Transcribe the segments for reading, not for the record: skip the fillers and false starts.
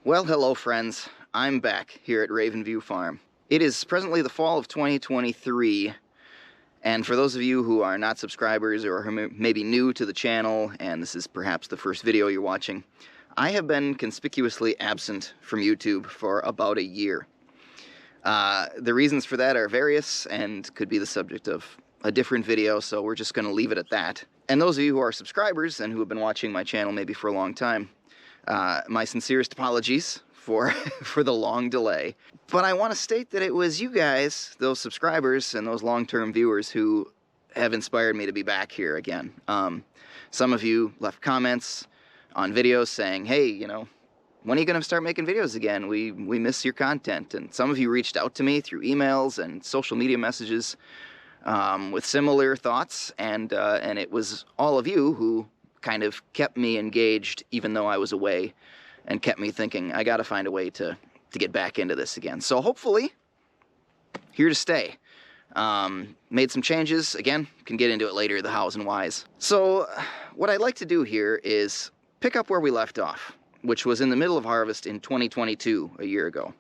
Well, hello friends. I'm back here at Ravenview Farm. It is presently the fall of 2023, and for those of you who are not subscribers or who may be new to the channel, and this is perhaps the first video you're watching, I have been conspicuously absent from YouTube for about a year. The reasons for that are various and could be the subject of a different video, so we're just going to leave it at that. And those of you who are subscribers and who have been watching my channel maybe for a long time, my sincerest apologies for the long delay. But I want to state that it was you guys, those subscribers and those long-term viewers, who have inspired me to be back here again. Some of you left comments on videos saying, hey, you know, when are you going to start making videos again? We miss your content. And some of you reached out to me through emails and social media messages with similar thoughts, and it was all of you who kind of kept me engaged even though I was away, and kept me thinking, I gotta find a way to get back into this again. So hopefully, here to stay. Made some changes, again, can get into it later, the hows and whys. So what I'd like to do here is pick up where we left off, which was in the middle of harvest in 2022, a year ago.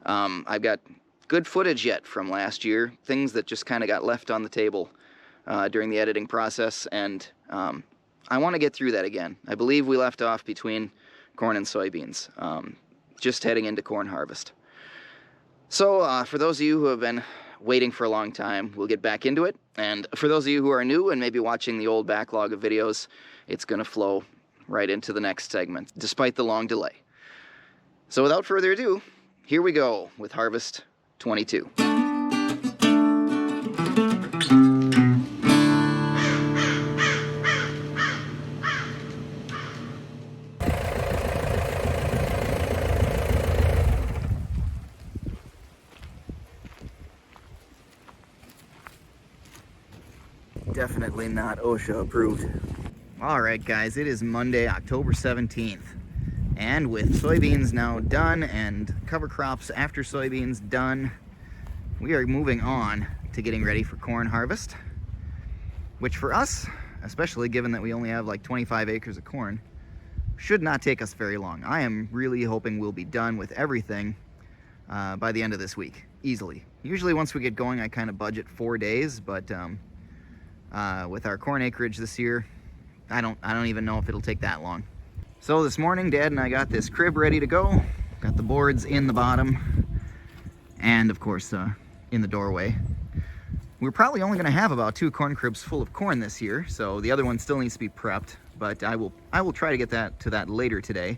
I've got good footage yet from last year, things that just kind of got left on the table during the editing process, and I want to get through that again. I believe we left off between corn and soybeans, just heading into corn harvest. So for those of you who have been waiting for a long time, we'll get back into it. And for those of you who are new and maybe watching the old backlog of videos, it's going to flow right into the next segment, despite the long delay. So without further ado, here we go with Harvest 22. Definitely not OSHA approved. Alright guys, it is Monday, October 17th. And with soybeans now done and cover crops after soybeans done, we are moving on to getting ready for corn harvest. Which for us, especially given that we only have like 25 acres of corn, should not take us very long. I am really hoping we'll be done with everything by the end of this week, easily. Usually once we get going I kind of budget 4 days, but with our corn acreage this year, I don't even know if it'll take that long. So this morning, Dad and I got this crib ready to go. Got the boards in the bottom, and of course in the doorway. We're probably only going to have about 2 corn cribs full of corn this year, so the other one still needs to be prepped. But I will try to get to that later today.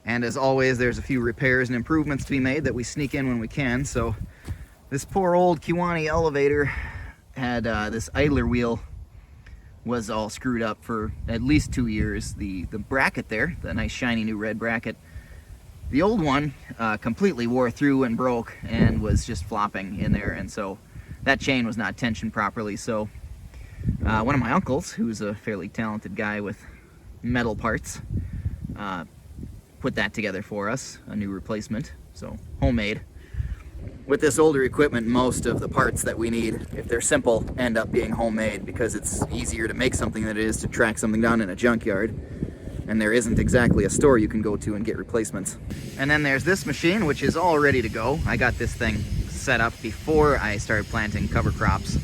And as always, there's a few repairs and improvements to be made that we sneak in when we can. So this poor old Kewaunee elevator had this idler wheel was all screwed up for at least 2 years. The bracket there, the nice shiny new red bracket, the old one completely wore through and broke and was just flopping in there, and so that chain was not tensioned properly. So one of my uncles, who's a fairly talented guy with metal parts, put that together for us, a new replacement, so homemade. With this older equipment, most of the parts that we need, if they're simple, end up being homemade, because it's easier to make something than it is to track something down in a junkyard, and there isn't exactly a store you can go to and get replacements. And then there's this machine, which is all ready to go. I got this thing set up before I started planting cover crops,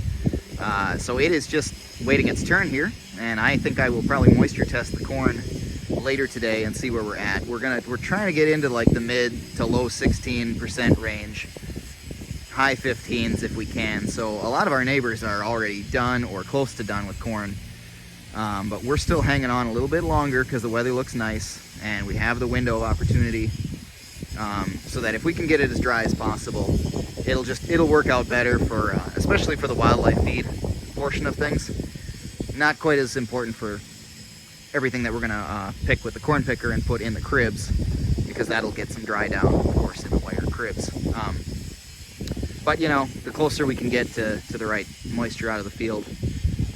so it is just waiting its turn here, and I think I will probably moisture test the corn later today and see where we're at. We're trying to get into like the mid to low 16% range, high 15s if we can. So a lot of our neighbors are already done or close to done with corn, but we're still hanging on a little bit longer because the weather looks nice and we have the window of opportunity, so that if we can get it as dry as possible, it'll work out better for especially for the wildlife feed portion of things. Not quite as important for everything that we're gonna pick with the corn picker and put in the cribs, because that'll get some dry down, of course, in the wire cribs. But you know, the closer we can get to the right moisture out of the field,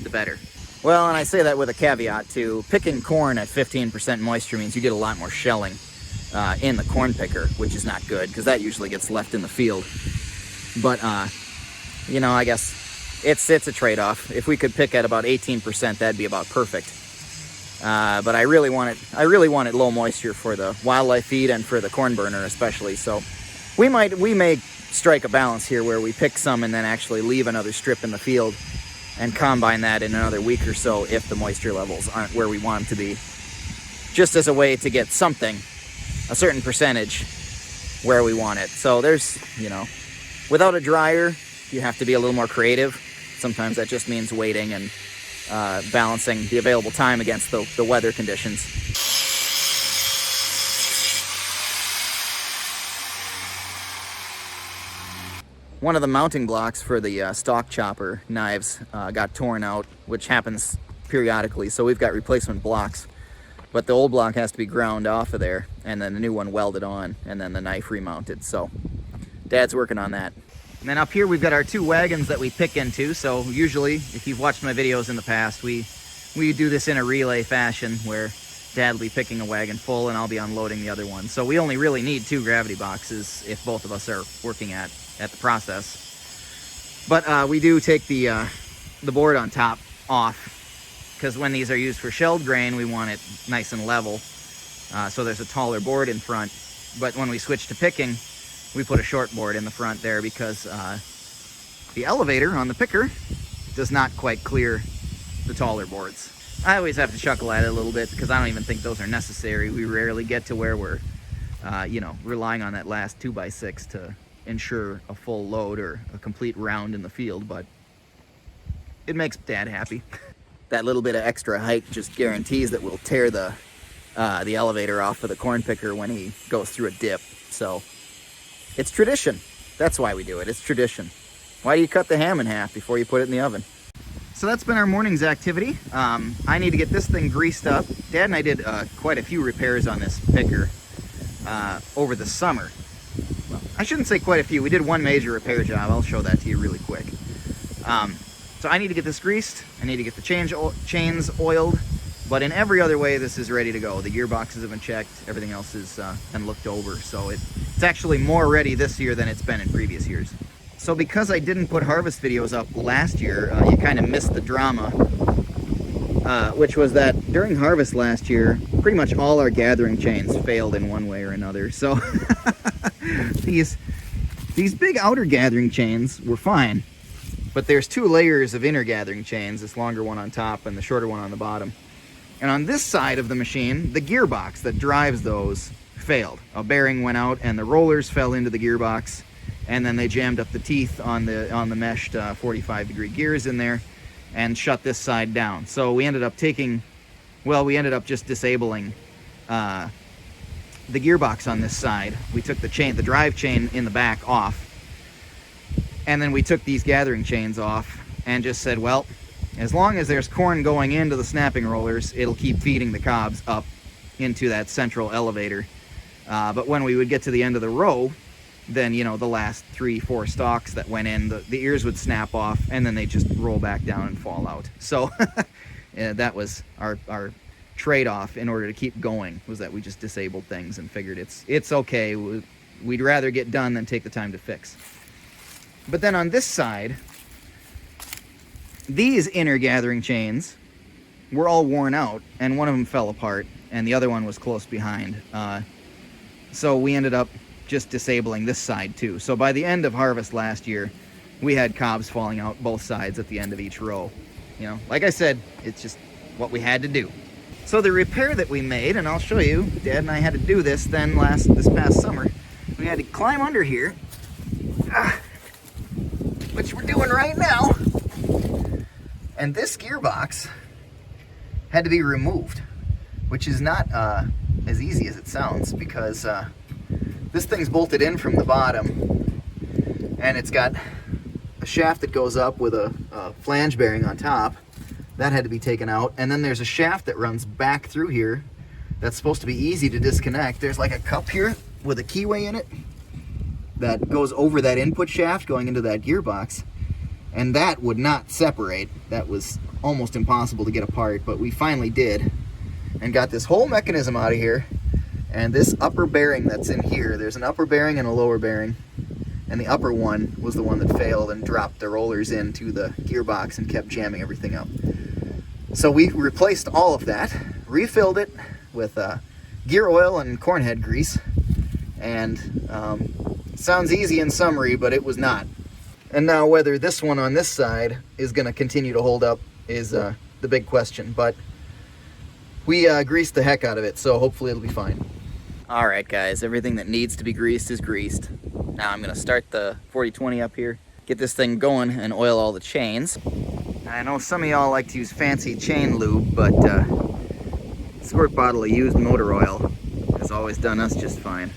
the better. Well, and I say that with a caveat too. Picking corn at 15% moisture means you get a lot more shelling in the corn picker, which is not good, because that usually gets left in the field. But you know, I guess it's a trade-off. If we could pick at about 18%, that'd be about perfect. but I really want it low moisture for the wildlife feed and for the corn burner especially. So we may strike a balance here where we pick some and then actually leave another strip in the field and combine that in another week or so if the moisture levels aren't where we want them to be, just as a way to get something, a certain percentage where we want it. So there's, you know, without a dryer, you have to be a little more creative. Sometimes that just means waiting and balancing the available time against the weather conditions. One of the mounting blocks for the stock chopper knives got torn out, which happens periodically, so we've got replacement blocks. But the old block has to be ground off of there, and then the new one welded on, and then the knife remounted. So Dad's working on that. And then up here we've got our 2 wagons that we pick into. So usually, if you've watched my videos in the past, we do this in a relay fashion where Dad will be picking a wagon full and I'll be unloading the other one. So we only really need 2 gravity boxes if both of us are working at the process. But we do take the board on top off, because when these are used for shelled grain, we want it nice and level. So there's a taller board in front. But when we switch to picking, we put a short board in the front there because the elevator on the picker does not quite clear the taller boards. I always have to chuckle at it a little bit because I don't even think those are necessary. We rarely get to where we're, you know, relying on that last 2x6 to ensure a full load or a complete round in the field, but it makes Dad happy. That little bit of extra height just guarantees that we'll tear the elevator off of the corn picker when he goes through a dip. So it's tradition. That's why we do it. It's tradition. Why do you cut the ham in half before you put it in the oven? So that's been our morning's activity. I need to get this thing greased up. Dad and I did quite a few repairs on this picker over the summer. Well, I shouldn't say quite a few. We did one major repair job. I'll show that to you really quick. So I need to get this greased. I need to get the chains oiled. But in every other way, this is ready to go. The gearboxes have been checked. Everything else has been looked over. So it's actually more ready this year than it's been in previous years. So because I didn't put harvest videos up last year, you kind of missed the drama, which was that during harvest last year, pretty much all our gathering chains failed in one way or another. So these big outer gathering chains were fine, but there's 2 layers of inner gathering chains, this longer one on top and the shorter one on the bottom. And on this side of the machine, the gearbox that drives those failed. A bearing went out and the rollers fell into the gearbox, and then they jammed up the teeth on the meshed 45-degree gears in there and shut this side down. So we ended up just disabling the gearbox on this side. We took the drive chain in the back off, and then we took these gathering chains off and just said, well, as long as there's corn going into the snapping rollers, it'll keep feeding the cobs up into that central elevator. But when we would get to the end of the row, then, you know, the last 3-4 stalks that went in, the ears would snap off, and then they just roll back down and fall out. So that was our trade-off in order to keep going, was that we just disabled things and figured it's okay. We'd rather get done than take the time to fix. But then on this side, these inner gathering chains were all worn out, and one of them fell apart, and the other one was close behind. So we ended up just disabling this side too. So by the end of harvest last year, we had cobs falling out both sides at the end of each row. You know, like I said, it's just what we had to do. So the repair that we made, and I'll show you, Dad and I had to do this this past summer. We had to climb under here, which we're doing right now. And this gearbox had to be removed, which is not as easy as it sounds, because this thing's bolted in from the bottom, and it's got a shaft that goes up with a flange bearing on top. That had to be taken out. And then there's a shaft that runs back through here that's supposed to be easy to disconnect. There's like a cup here with a keyway in it that goes over that input shaft going into that gearbox, and that would not separate. That was almost impossible to get apart, but we finally did and got this whole mechanism out of here. And this upper bearing that's in here, there's an upper bearing and a lower bearing, and the upper one was the one that failed and dropped the rollers into the gearbox and kept jamming everything up. So we replaced all of that, refilled it with gear oil and corn head grease. And sounds easy in summary, but it was not. And now whether this one on this side is going to continue to hold up is the big question. But we greased the heck out of it, so hopefully it'll be fine. All right, guys, everything that needs to be greased is greased. Now I'm going to start the 4020 up here, get this thing going, and oil all the chains. I know some of y'all like to use fancy chain lube, but a squirt bottle of used motor oil has always done us just fine.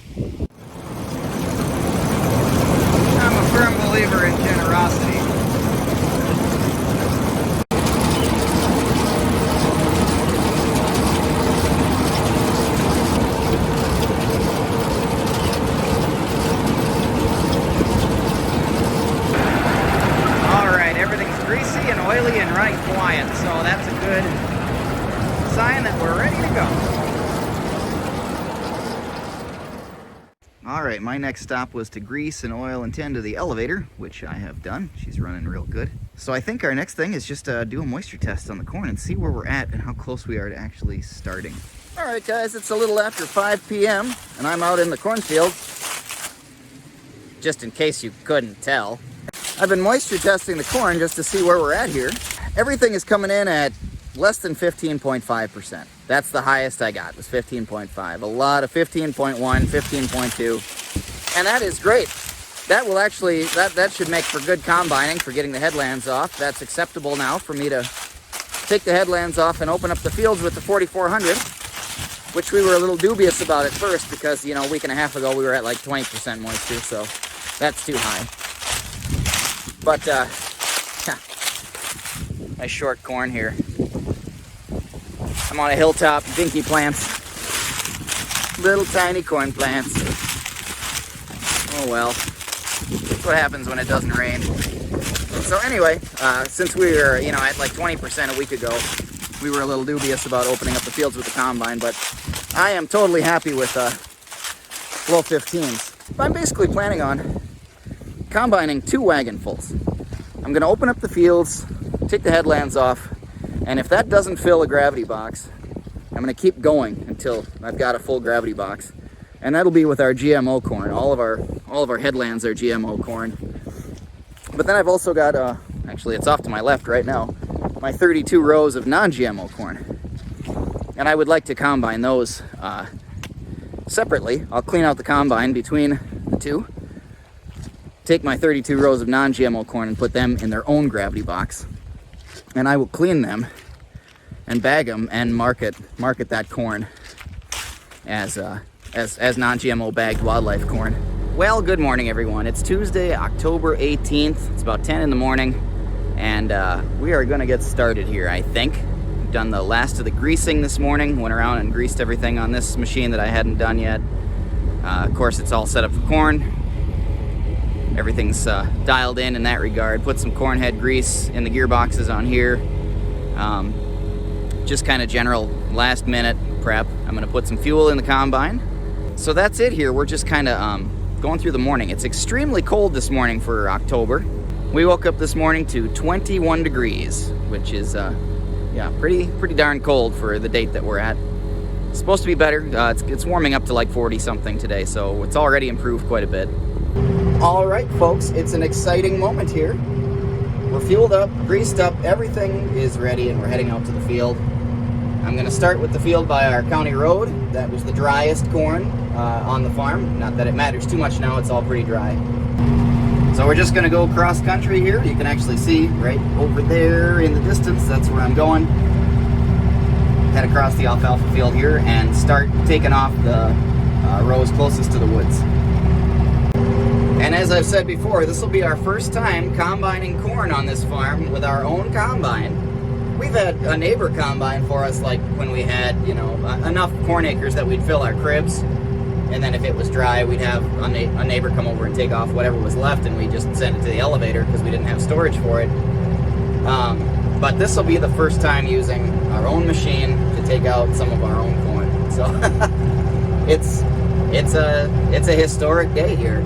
I'm a firm believer in generosity. Oily and right quiet, so that's a good sign that we're ready to go. All right, my next stop was to grease and oil and tend to the elevator, which I have done. She's running real good. So I think our next thing is just do a moisture test on the corn and see where we're at and how close we are to actually starting. All right, guys, it's a little after 5 p.m. and I'm out in the cornfield, just in case you couldn't tell. I've been moisture testing the corn just to see where we're at here. Everything is coming in at less than 15.5%. That's the highest I got, was 15.5. A lot of 15.1, 15.2, and that is great. That will actually, that should make for good combining for getting the headlands off. That's acceptable now for me to take the headlands off and open up the fields with the 4400, which we were a little dubious about at first because, you know, a week and a half ago we were at like 20% moisture, so that's too high. But, nice short corn here. I'm on a hilltop, dinky plants. Little tiny corn plants. Oh well, that's what happens when it doesn't rain. So anyway, since we were, you know, at like 20% a week ago, we were a little dubious about opening up the fields with the combine, but I am totally happy with low 15s. I'm basically planning on combining 2 wagonfuls. I'm going to open up the fields, take the headlands off, and if that doesn't fill a gravity box, I'm going to keep going until I've got a full gravity box. And that'll be with our GMO corn. All of our headlands are GMO corn. But then I've also got, actually it's off to my left right now, my 32 rows of non-GMO corn. And I would like to combine those separately. I'll clean out the combine between the two, take my 32 rows of non-GMO corn and put them in their own gravity box. And I will clean them and bag them and market that corn as non-GMO bagged wildlife corn. Well, good morning everyone. It's Tuesday, October 18th. It's about 10 in the morning and we are gonna get started here, I think. We've done the last of the greasing this morning. Went around and greased everything on this machine that I hadn't done yet. Of course, it's all set up for corn. Everything's dialed in that regard. Put some corn head grease in the gearboxes on here. Just kind of general last minute prep. I'm gonna put some fuel in the combine. So that's it here. We're just kind of going through the morning. It's extremely cold this morning for October. We woke up this morning to 21 degrees, which is yeah, pretty darn cold for the date that we're at. It's supposed to be better. It's warming up to like 40 something today, so it's already improved quite a bit. All right, folks, it's an exciting moment here. We're fueled up, greased up, everything is ready, and we're heading out to the field. I'm going to start with the field by our county road. That was the driest corn on the farm. Not that it matters too much now, it's all pretty dry. So we're just going to go cross country here. You can actually see right over there in the distance, that's where I'm going. Head across the alfalfa field here and start taking off the rows closest to the woods. And as I've said before, this will be our first time combining corn on this farm with our own combine. We've had a neighbor combine for us, like when we had, you know, enough corn acres that we'd fill our cribs. And then if it was dry, we'd have a neighbor come over and take off whatever was left, and we just send it to the elevator because we didn't have storage for it. But this will be the first time using our own machine to take out some of our own corn. So it's a historic day here.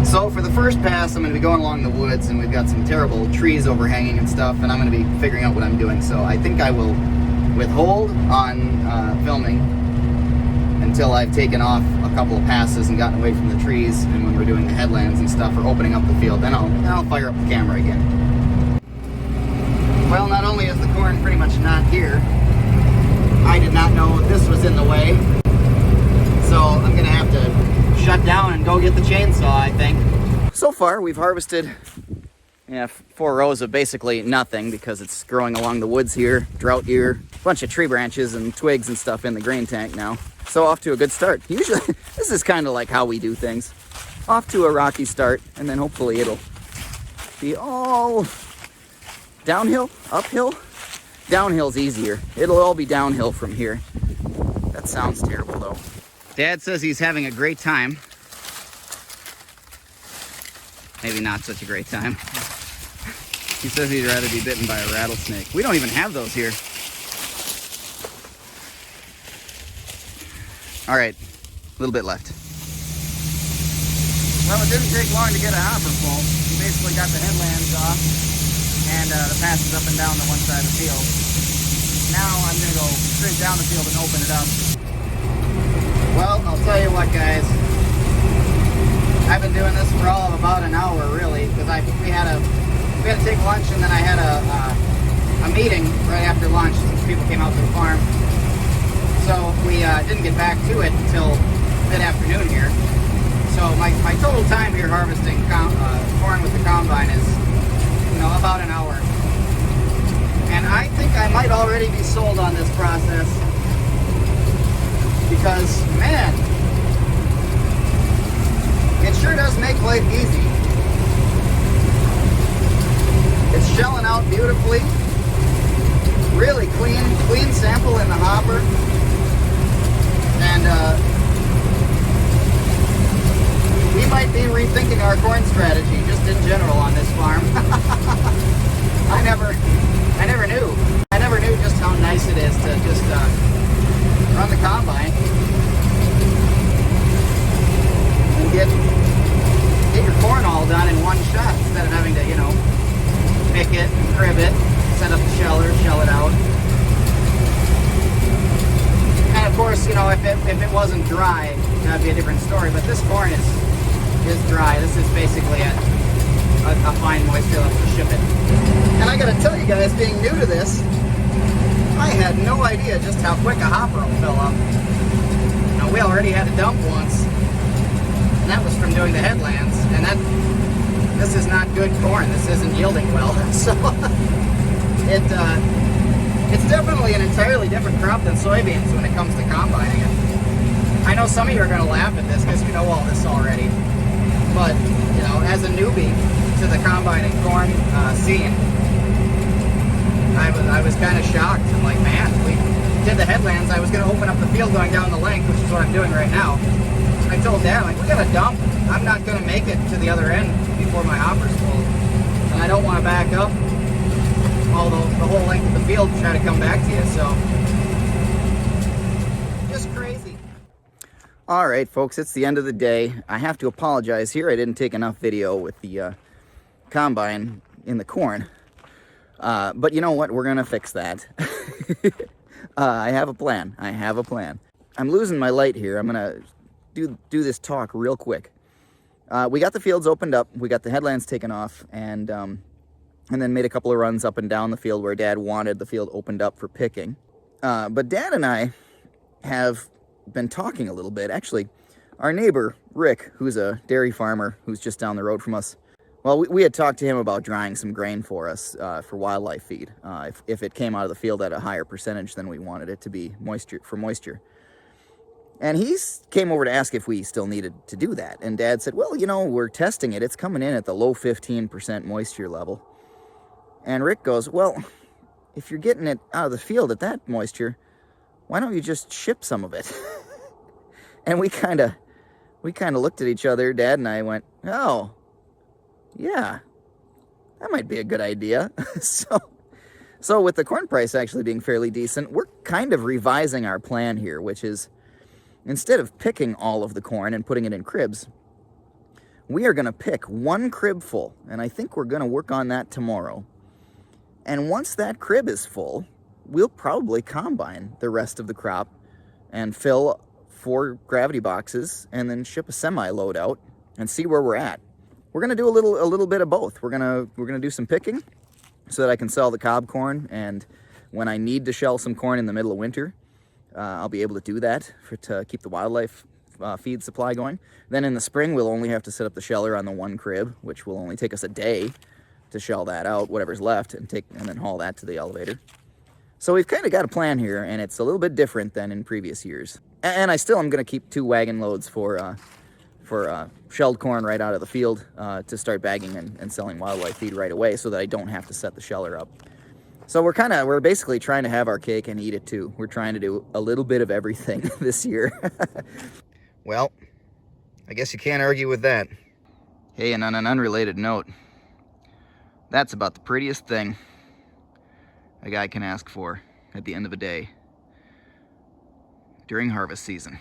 So for the first pass, I'm going to be going along the woods, and we've got some terrible trees overhanging and stuff, and I'm going to be figuring out what I'm doing. So I think I will withhold on filming until I've taken off a couple of passes and gotten away from the trees, and when we're doing the headlands and stuff or opening up the field, then I'll fire up the camera again. Well, not only is the corn pretty much not here, I did not know this was in the way, so I'm gonna have to shut down and go get the chainsaw, I think. So far, we've harvested 4 rows of basically nothing because it's growing along the woods here, drought year, a bunch of tree branches and twigs and stuff in the grain tank now. So off to a good start. Usually, this is kind of like how we do things. Off to a rocky start, and then hopefully it'll be all downhill, uphill. Downhill's easier. It'll all be downhill from here. That sounds terrible though. Dad says he's having a great time. Maybe not such a great time. He says he'd rather be bitten by a rattlesnake. We don't even have those here. All right, a little bit left. Well, it didn't take long to get a hopper full. We basically got the headlands off and the passes up and down the one side of the field. Now I'm gonna go straight down the field and open it up. Well, I'll tell you what, guys. I've been doing this for all of about an hour, really, because we had to take lunch, and then I had a meeting right after lunch since people came out to the farm. So we didn't get back to it until mid-afternoon here. So my total time here harvesting corn with the combine is, about an hour. And I think I might already be sold on this process because, man, it sure does make life easy. It's shelling out beautifully. Really clean sample in the hopper. And we might be rethinking our corn strategy just in general on this farm. I never knew. I never knew just how nice it is to just run the combine and get your corn all done in one shot instead of having to, pick it, crib it, set up the sheller, shell it out. And of course, if it wasn't dry, that'd be a different story. But this corn is dry. This is basically a fine moisture level to ship it. And I gotta tell you guys, being new to this, I had no idea just how quick a hopper will fill up. We already had a dump once, and that was from doing the headlands. And this is not good corn. This isn't yielding well. So it's definitely an entirely different crop than soybeans when it comes to combining it. I know some of you are going to laugh at this because you know all this already. But, as a newbie to the combining corn scene, I was kind of shocked. I'm like, man, we did the headlands. I was going to open up the field going down the length, which is what I'm doing right now. I told Dad, we got a dump. I'm not going to make it to the other end before my hopper's full. And I don't want to back up the whole length of the field to try to come back to you, so just crazy. All right, folks, it's the end of the day. I have to apologize here. I didn't take enough video with the combine in the corn. But you know what? We're going to fix that. I have a plan. I'm losing my light here. I'm going to do this talk real quick. We got the fields opened up. We got the headlands taken off, and then made a couple of runs up and down the field where Dad wanted the field opened up for picking. But Dad and I have been talking a little bit. Actually, our neighbor, Rick, who's a dairy farmer who's just down the road from us, well, we had talked to him about drying some grain for us for wildlife feed, if it came out of the field at a higher percentage than we wanted it to be moisture. And he came over to ask if we still needed to do that. And Dad said, well, we're testing it. It's coming in at the low 15% moisture level. And Rick goes, well, if you're getting it out of the field at that moisture, why don't you just ship some of it? And we kind of looked at each other, Dad and I went, oh, yeah, that might be a good idea. So with the corn price actually being fairly decent, we're kind of revising our plan here, which is instead of picking all of the corn and putting it in cribs, we are going to pick one crib full, and I think we're going to work on that tomorrow. And once that crib is full, we'll probably combine the rest of the crop and fill 4 gravity boxes and then ship a semi-load out and see where we're at. We're gonna do a little bit of both. We're gonna do some picking so that I can sell the cob corn, and when I need to shell some corn in the middle of winter, I'll be able to do that to keep the wildlife feed supply going. Then in the spring, we'll only have to set up the sheller on the 1 crib, which will only take us a day to shell that out, whatever's left, and then haul that to the elevator. So we've kind of got a plan here, and it's a little bit different than in previous years. And I still am going to keep 2 wagon loads for shelled corn right out of the field to start bagging and selling wildlife feed right away, so that I don't have to set the sheller up. So we're basically trying to have our cake and eat it too. We're trying to do a little bit of everything this year. Well, I guess you can't argue with that. Hey, and on an unrelated note, that's about the prettiest thing a guy can ask for at the end of a day during harvest season.